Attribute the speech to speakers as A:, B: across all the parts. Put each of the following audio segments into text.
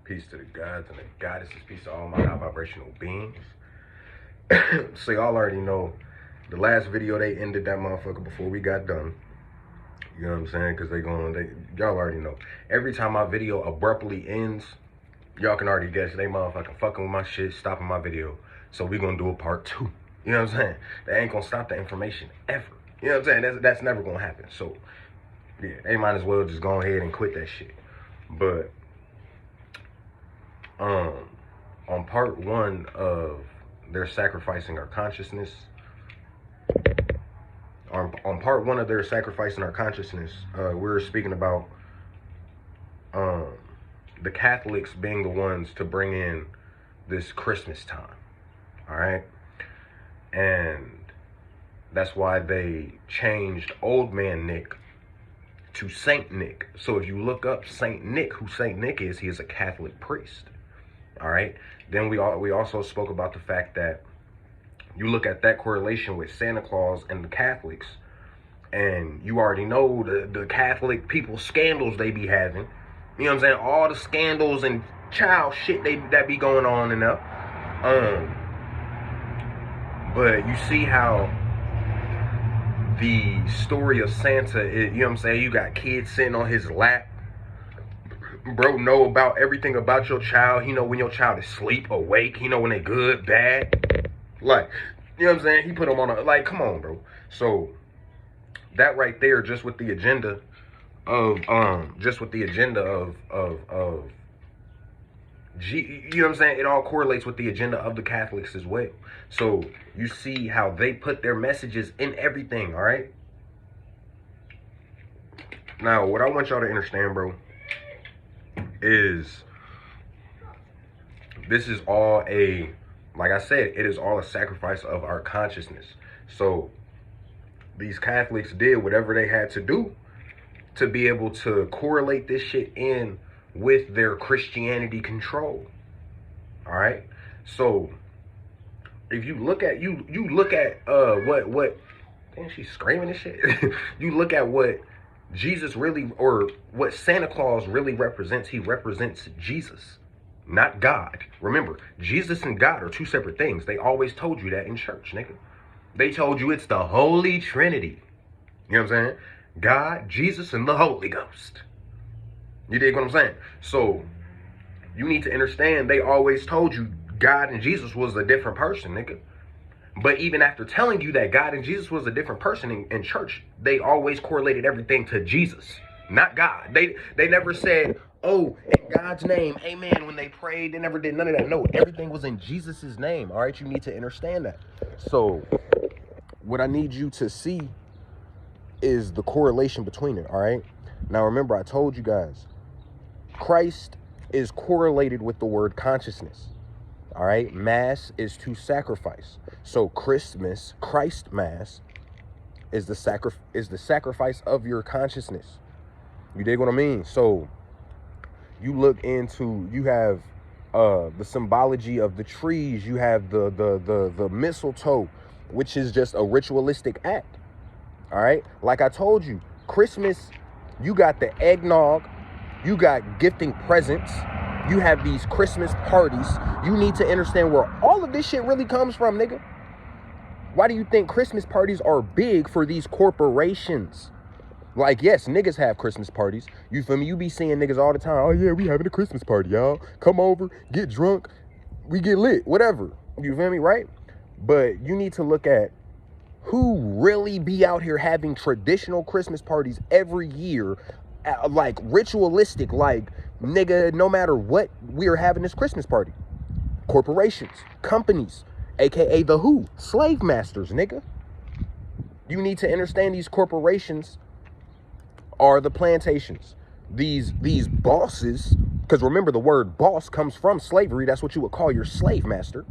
A: Peace to the gods and the goddesses. Peace to all my high vibrational beings. So y'all already know the last video they ended that motherfucker before we got done. You know what I'm saying? Because y'all already know. Every time my video abruptly ends, y'all can already guess they motherfucking fucking with my shit, stopping my video. So we gonna do a part 2. You know what I'm saying? They ain't gonna stop the information ever. You know what I'm saying? That's never gonna happen. So yeah, they might as well just go ahead and quit that shit. But on part 1 of their sacrificing our consciousness, on part 1 of their sacrificing our consciousness, we were speaking about the Catholics being the ones to bring in this Christmas time. All right, and that's why they changed Old Man Nick to Saint Nick. So if you look up Saint Nick, who Saint Nick is, he is a Catholic priest. All right. Then we also spoke about the fact that you look at that correlation with Santa Claus and the Catholics, and you already know the Catholic people scandals they be having. You know what I'm saying? All the scandals and child shit that be going on in there. But you see how the story of Santa, you know what I'm saying? You got kids sitting on his lap. Bro know about everything about your child. He know when your child is asleep, awake. He know when they good, bad. Like, you know what I'm saying? He put them on a, like, come on, bro. So that right there, just with the agenda of, you know what I'm saying? It all correlates with the agenda of the Catholics as well. So you see how they put their messages in everything, all right? Now, what I want y'all to understand, bro, is this is all like I said, it is all a sacrifice of our consciousness. So these Catholics did whatever they had to do to be able to correlate this shit in with their Christianity control. All right. So if you look at what damn, she's screaming and shit. You look at what Jesus really, or what Santa Claus really represents. He represents Jesus, not God. Remember, Jesus and God are two separate things. They always told you that in church, nigga. They told you it's the Holy Trinity. You know what I'm saying? God, Jesus, and the Holy Ghost. You dig what I'm saying? So you need to understand, they always told you God and Jesus was a different person, nigga. But even after telling you that God and Jesus was a different person in church, they always correlated everything to Jesus, not God. They never said, oh, in God's name, amen, when they prayed. They never did none of that. No, everything was in Jesus's name. All right, you need to understand that. So what I need you to see is the correlation between it, all right? Now, remember, I told you guys, Christ is correlated with the word consciousness. All right, Mass is to sacrifice. So Christmas, Christ Mass, is the sacrifice of your consciousness. You dig what I mean? So you look into, you have the symbology of the trees. You have the mistletoe, which is just a ritualistic act. All right, like I told you, Christmas, you got the eggnog, you got gifting presents. You have these Christmas parties. You need to understand where all of this shit really comes from, nigga. Why do you think Christmas parties are big for these corporations? Like, yes, niggas have Christmas parties. You feel me? You be seeing niggas all the time. Oh, yeah, we having a Christmas party, y'all. Come over, get drunk, we get lit, whatever. You feel me, right? But you need to look at who really be out here having traditional Christmas parties every year, like ritualistic, like, nigga, no matter what, we are having this Christmas party. Corporations, companies, aka the who? Slave masters, nigga. You need to understand these corporations are the plantations. These bosses, because remember, the word boss comes from slavery. That's what you would call your slave master.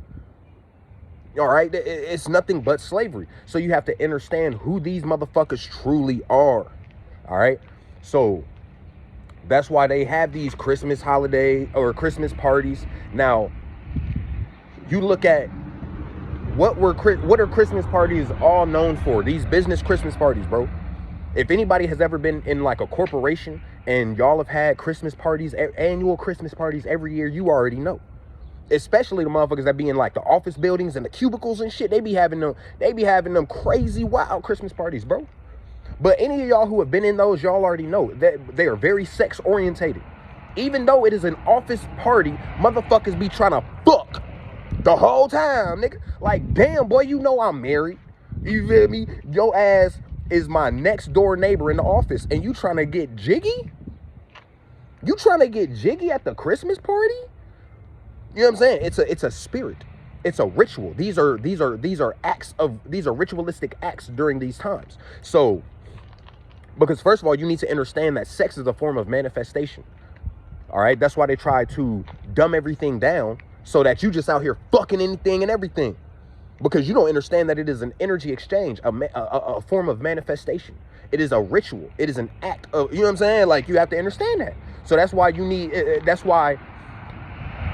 A: All right, it's nothing but slavery. So you have to understand who these motherfuckers truly are. All right, so that's why they have these Christmas holiday or Christmas parties. Now, you look at what are Christmas parties all known for? These business Christmas parties, bro. If anybody has ever been in like a corporation and y'all have had Christmas parties, annual Christmas parties every year, you already know. Especially the motherfuckers that be in like the office buildings and the cubicles and shit. They be having them crazy wild Christmas parties, bro. But any of y'all who have been in those, y'all already know that they are very sex orientated. Even though it is an office party, motherfuckers be trying to fuck the whole time, nigga. Like, damn, boy, you know I'm married. You feel me? Your ass is my next door neighbor in the office, and you trying to get jiggy? You trying to get jiggy at the Christmas party? You know what I'm saying? It's a spirit. It's a ritual. These are ritualistic acts during these times. So, because first of all, you need to understand that sex is a form of manifestation. All right? That's why they try to dumb everything down so that you just out here fucking anything and everything. Because you don't understand that it is an energy exchange, a form of manifestation. It is a ritual. It is an act of, you know what I'm saying? Like, you have to understand that. So that's why you need, that's why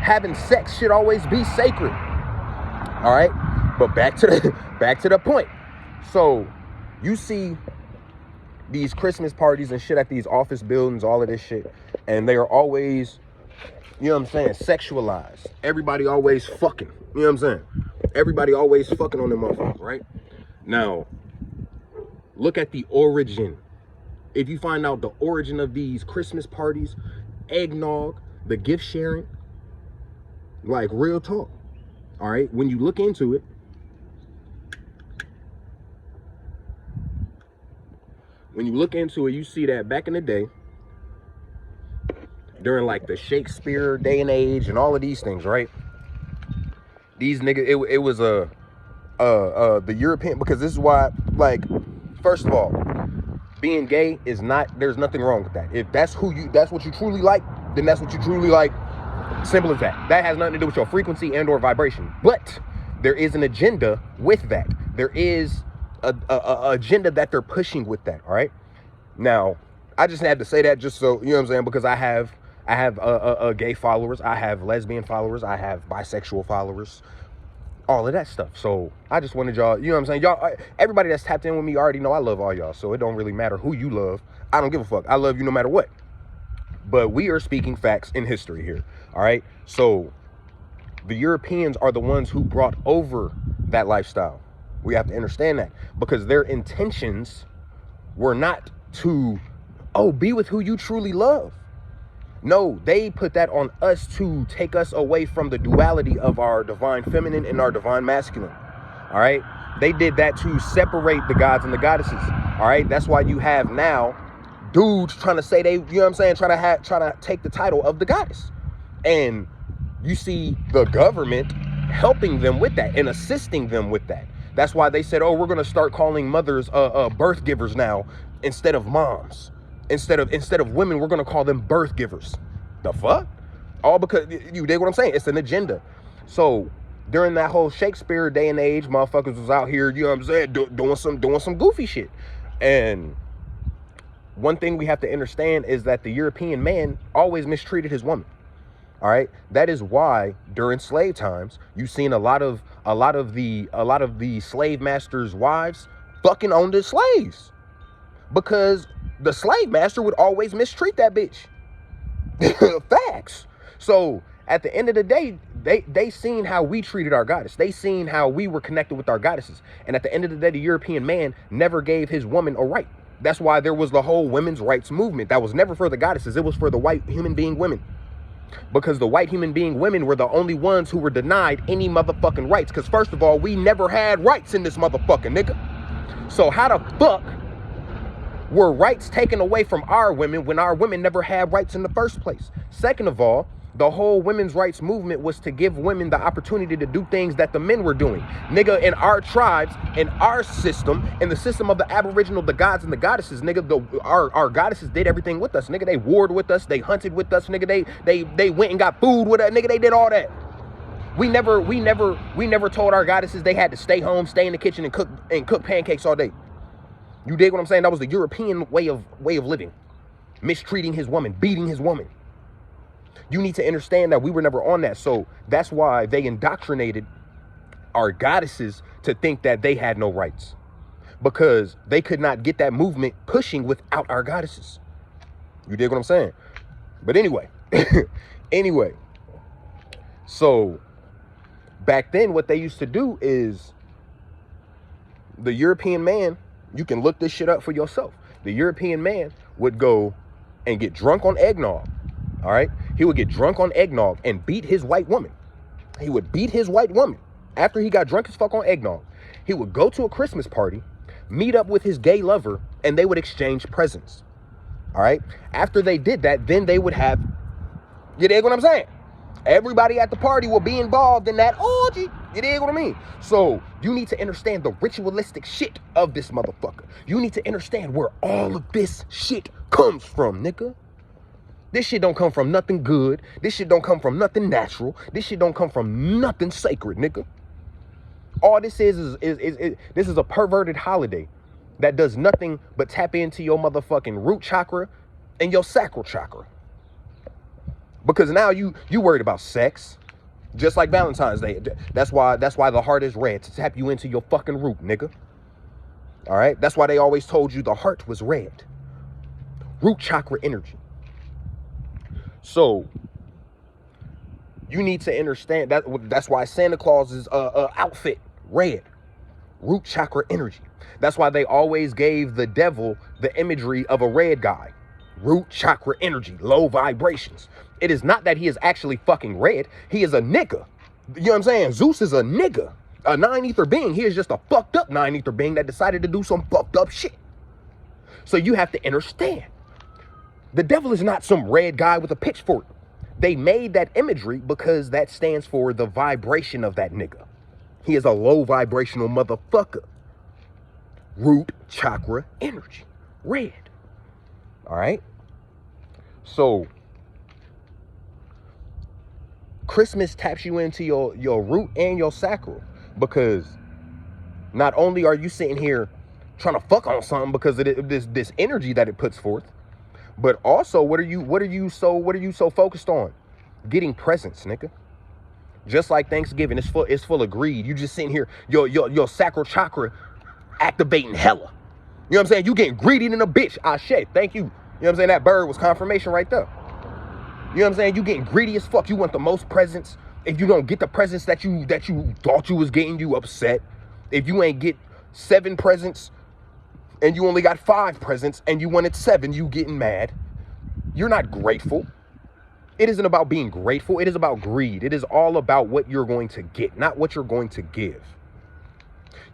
A: having sex should always be sacred. All right? But back to the point. So you see these Christmas parties and shit at these office buildings, all of this shit, and they are always, you know what I'm saying, sexualized. Everybody always fucking, you know what I'm saying? Everybody always fucking on them motherfuckers, right? Now, look at the origin. If you find out the origin of these Christmas parties, eggnog, the gift sharing, like real talk, all right? When you look into it, you see that back in the day, during like the Shakespeare day and age and all of these things, right? These niggas, it was the European, because this is why, like, first of all, being gay is not, there's nothing wrong with that. If that's what you truly like, then that's what you truly like. Simple as that. That has nothing to do with your frequency and or vibration. But there is an agenda with that. There is a agenda that they're pushing with that, all right? Now, I just had to say that just so, you know what I'm saying, because I have gay followers, I have lesbian followers, I have bisexual followers, all of that stuff. So I just wanted y'all, you know what I'm saying, y'all, everybody that's tapped in with me already know I love all y'all. So it don't really matter who you love. I don't give a fuck. I love you no matter what. But we are speaking facts in history here. All right. So the Europeans are the ones who brought over that lifestyle. We have to understand that, because their intentions were not to, be with who you truly love. No, they put that on us to take us away from the duality of our divine feminine and our divine masculine. All right. They did that to separate the gods and the goddesses. All right. That's why you have now dudes trying to say they, you know what I'm saying, trying to take the title of the goddess. And you see the government helping them with that and assisting them with that. That's why they said, we're going to start calling mothers birth givers now instead of moms. Instead of women, we're going to call them birth givers. The fuck? All because, you dig what I'm saying? It's an agenda. So during that whole Shakespeare day and age, motherfuckers was out here, you know what I'm saying, doing some goofy shit. And one thing we have to understand is that the European man always mistreated his woman. All right. That is why during slave times, you've seen a lot of the slave masters' wives fucking on the slaves, because the slave master would always mistreat that bitch. Facts. So at the end of the day, they seen how we treated our goddess. They seen how we were connected with our goddesses. And at the end of the day, the European man never gave his woman a right. That's why there was the whole women's rights movement. That was never for the goddesses. It was for the white human being women. Because the white human being women were the only ones who were denied any motherfucking rights. Because first of all, we never had rights in this motherfucking nigga. So how the fuck were rights taken away from our women when our women never had rights in the first place? Second of all, the whole women's rights movement was to give women the opportunity to do things that the men were doing. Nigga, in our tribes, in our system, in the system of the Aboriginal, the gods and the goddesses, nigga, our goddesses did everything with us. Nigga, they warred with us, they hunted with us, nigga, they went and got food with us, nigga, they did all that. We never told our goddesses they had to stay home, stay in the kitchen and cook pancakes all day. You dig what I'm saying? That was the European way of living. Mistreating his woman, beating his woman. You need to understand that we were never on that. So that's why they indoctrinated our goddesses to think that they had no rights. because they could not get that movement pushing without our goddesses. You dig what I'm saying? But anyway, anyway, so back then what they used to do is the European man, you can look this shit up for yourself. The European man would go and get drunk on eggnog. All right. He would get drunk on eggnog and beat his white woman. He would beat his white woman after he got drunk as fuck on eggnog. He would go to a Christmas party, meet up with his gay lover, and they would exchange presents. All right. After they did that, then they would have, you dig what I'm saying? Everybody at the party will be involved in that orgy. You dig what I mean? So you need to understand the ritualistic shit of this motherfucker. You need to understand where all of this shit comes from, nigga. This shit don't come from nothing good. This shit don't come from nothing natural. This shit don't come from nothing sacred, nigga. All this is this is a perverted holiday that does nothing but tap into your motherfucking root chakra and your sacral chakra. Because now you worried about sex, just like Valentine's Day. That's why the heart is red, to tap you into your fucking root, nigga. All right? That's why they always told you the heart was red. Root chakra energy. So you need to understand that. That's why Santa Claus's outfit red. Root chakra energy. That's why they always gave the devil the imagery of a red guy. Root chakra energy, low vibrations. It is not that he is actually fucking red. He is a nigga. You know what I'm saying? Zeus is a nigga, a nine-ether being. He is just a fucked up nine-ether being that decided to do some fucked up shit. So you have to understand, the devil is not some red guy with a pitchfork. They made that imagery because that stands for the vibration of that nigga. He is a low vibrational motherfucker. Root chakra energy, red. All right. So Christmas taps you into your root and your sacral, because not only are you sitting here trying to fuck on something because of this energy that it puts forth, but also what are you so focused on? Getting presents, nigga. Just like Thanksgiving, it's full of greed. You just sitting here, your sacral chakra activating hella. You know what I'm saying? You getting greedy than a bitch. Ah, shit. Thank you. You know what I'm saying? That bird was confirmation right there. You know what I'm saying? You getting greedy as fuck. You want the most presents. If you don't get the presents that you thought you was getting, you upset. If you ain't get 7 presents and you only got 5 presents and you wanted 7, you getting mad. You're not grateful. It isn't about being grateful. It is about greed. It is all about what you're going to get, not what you're going to give.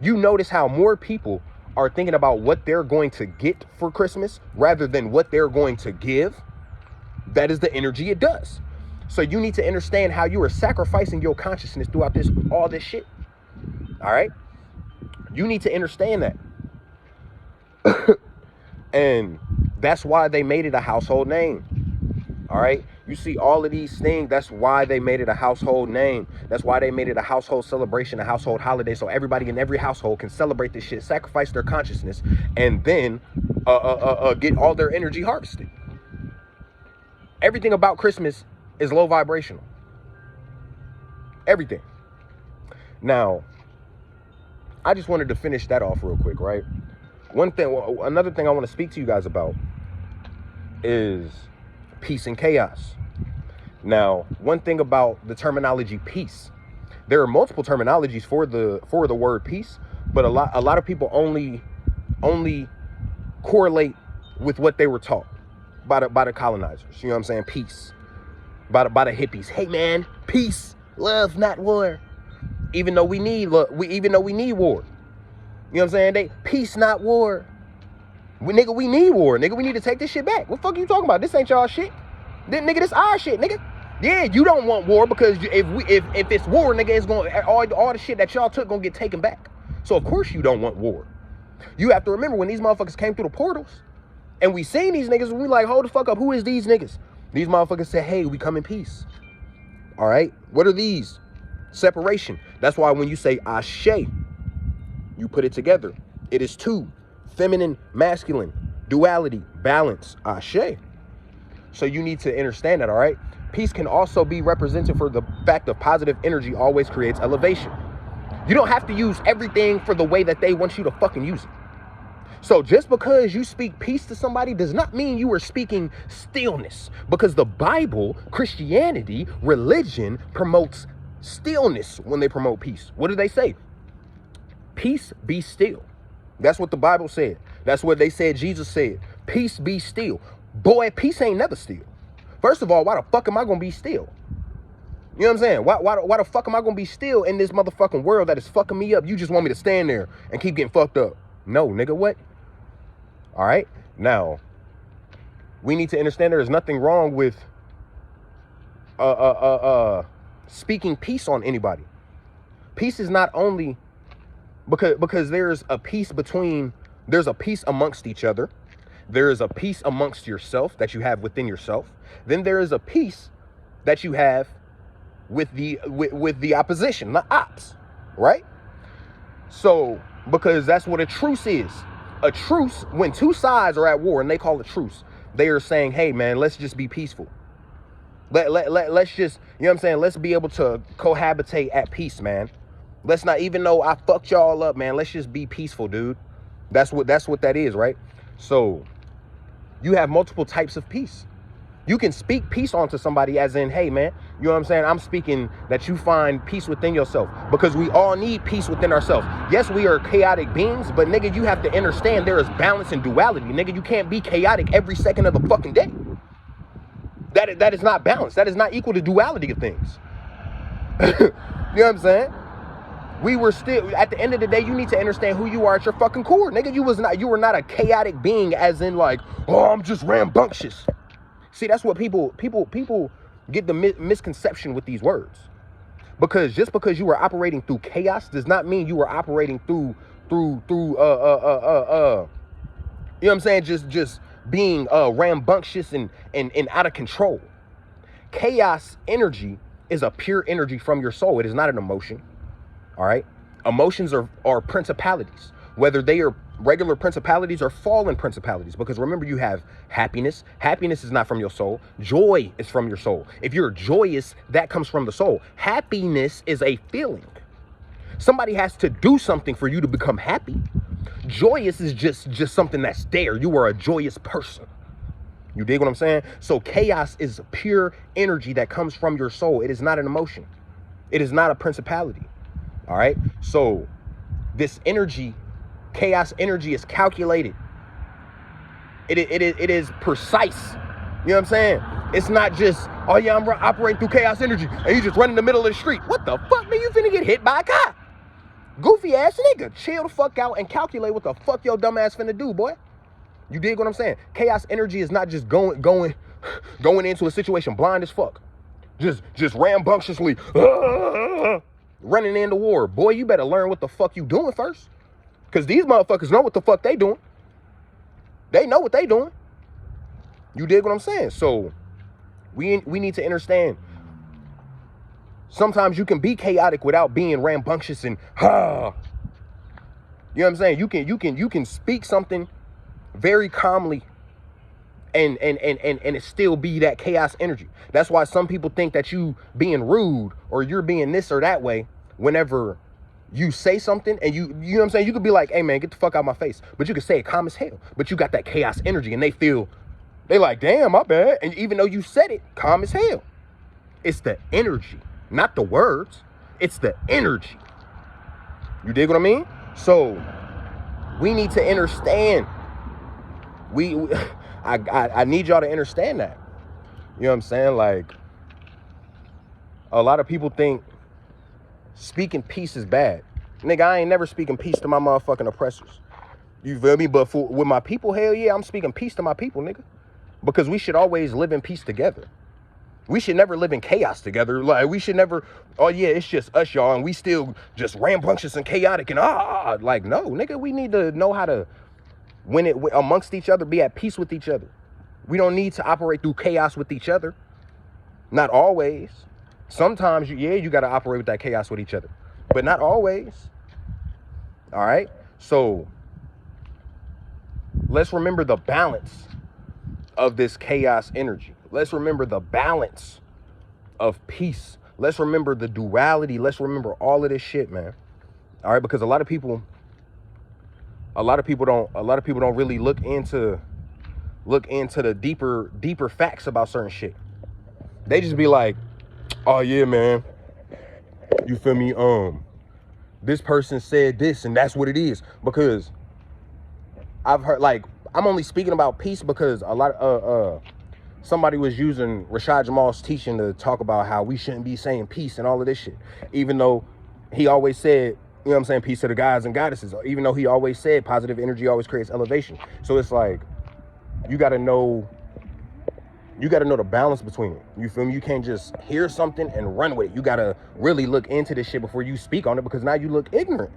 A: You notice how more people are thinking about what they're going to get for Christmas rather than what they're going to give. That is the energy it does. So you need to understand how you are sacrificing your consciousness throughout all this shit. All right? You need to understand that. And that's why they made it a household name. All right? You see all of these things, that's why they made it a household name. That's why they made it a household celebration, a household holiday, so everybody in every household can celebrate this shit, sacrifice their consciousness, and then get all their energy harvested. Everything about Christmas is low vibrational. Everything. Now, I just wanted to finish that off real quick, right? Another thing I want to speak to you guys about is peace and chaos. Now, one thing about the terminology peace, there are multiple terminologies for the word peace, but a lot of people only correlate with what they were taught by the colonizers. You know what I'm saying? Peace. By the hippies. Hey man, peace, love, not war. Even though we need war. You know what I'm saying? Peace, not war. We need war, nigga. We need to take this shit back. What the fuck are you talking about? This ain't y'all shit. Nigga, this our shit, nigga. Yeah, you don't want war because if it's war, nigga, it's going all the shit that y'all took gonna get taken back. So of course you don't want war. You have to remember when these motherfuckers came through the portals and we seen these niggas, we like, hold the fuck up. Who is these niggas? These motherfuckers said, hey, we come in peace. All right. What are these? Separation. That's why when you say ashe, you put it together. It is 2. Feminine, masculine, duality, balance, ashe. So you need to understand that, all right? Peace can also be represented for the fact of positive energy always creates elevation. You don't have to use everything for the way that they want you to fucking use it. So just because you speak peace to somebody does not mean you are speaking stillness, because the Bible, Christianity, religion promotes stillness when they promote peace. What do they say? Peace be still. That's what the Bible said. That's what they said Jesus said. Peace be still. Boy, peace ain't never still. First of all, why the fuck am I going to be still? You know what I'm saying? Why the fuck am I going to be still in this motherfucking world that is fucking me up? You just want me to stand there and keep getting fucked up. No, nigga, what? All right. Now, we need to understand there is nothing wrong with speaking peace on anybody. Peace is not only because there's a peace amongst each other. There is a peace amongst yourself that you have within yourself. Then there is a peace that you have with the opposition, the ops, right? So, because that's what a truce is. A truce, when two sides are at war and they call a truce, they are saying, hey, man, let's just be peaceful. Let's just, you know what I'm saying? Let's be able to cohabitate at peace, man. Let's not, even though I fucked y'all up, man, let's just be peaceful, dude. That's what that is, right? So you have multiple types of peace. You can speak peace onto somebody as in, hey, man, you know what I'm saying? I'm speaking that you find peace within yourself, because we all need peace within ourselves. Yes, we are chaotic beings, but nigga, you have to understand there is balance and duality. Nigga, you can't be chaotic every second of the fucking day. That is not balance. That is not equal to duality of things. You know what I'm saying? We were still, at the end of the day, you need to understand who you are at your fucking core. Nigga, you were not a chaotic being as in like, oh, I'm just rambunctious. See, that's what people get the misconception with these words. Because just because you are operating through chaos does not mean you are operating through you know what I'm saying, just being rambunctious and out of control. Chaos energy is a pure energy from your soul. It is not an emotion. All right? Emotions are principalities, whether they are regular principalities or fallen principalities, because remember, you have happiness. Happiness is not from your soul. Joy is from your soul. If you're joyous, that comes from the soul. Happiness is a feeling. Somebody has to do something for you to become happy. Joyous is just something that's there. You are a joyous person. You dig what I'm saying? So chaos is pure energy that comes from your soul. It is not an emotion. It is not a principality. All right? So this energy, chaos energy, is calculated. It is precise. You know what I'm saying? It's not just, oh yeah, I'm operating through chaos energy and you just run in the middle of the street. What the fuck, man? You finna get hit by a car. Goofy ass nigga. Chill the fuck out and calculate what the fuck your dumb ass finna do, boy. You dig what I'm saying? Chaos energy is not just going into a situation blind as fuck. Just rambunctiously running into war. Boy, you better learn what the fuck you doing first. Because these motherfuckers know what the fuck they doing. They know what they doing. You dig what I'm saying? So we need to understand. Sometimes you can be chaotic without being rambunctious and you know what I'm saying? You can speak something very calmly and it still be that chaos energy. That's why some people think that you being rude or you're being this or that way whenever you say something, and you know what I'm saying? You could be like, hey man, get the fuck out of my face. But you can say it calm as hell. But you got that chaos energy and they like, damn, my bad. And even though you said it calm as hell, it's the energy, not the words. It's the energy. You dig what I mean? So we need to understand. I need y'all to understand that. You know what I'm saying? Like, a lot of people think speaking peace is bad. Nigga, I ain't never speaking peace to my motherfucking oppressors. You feel me? But with my people, hell yeah, I'm speaking peace to my people, nigga. Because we should always live in peace together. We should never live in chaos together. Like, we should never, oh yeah, it's just us, y'all, and we still just rambunctious and chaotic and like, no, nigga, we need to know how to, when it amongst each other, be at peace with each other. We don't need to operate through chaos with each other. Not always. Sometimes, you got to operate with that chaos with each other, but not always. All right? So let's remember the balance of this chaos energy. Let's remember the balance of peace. Let's remember the duality. Let's remember all of this shit, man. All right? Because a lot of people a lot of people don't really look into the deeper facts about certain shit. They just be like, oh yeah, man, you feel me? This person said this and that's what it is. Because I've heard, like, I'm only speaking about peace because a lot somebody was using Rashad Jamal's teaching to talk about how we shouldn't be saying peace and all of this shit. Even though he always said, you know what I'm saying, peace to the gods and goddesses. Even though he always said positive energy always creates elevation. So it's like, you gotta know the balance between it. You feel me? You can't just hear something and run with it. You gotta really look into this shit before you speak on it, because now you look ignorant.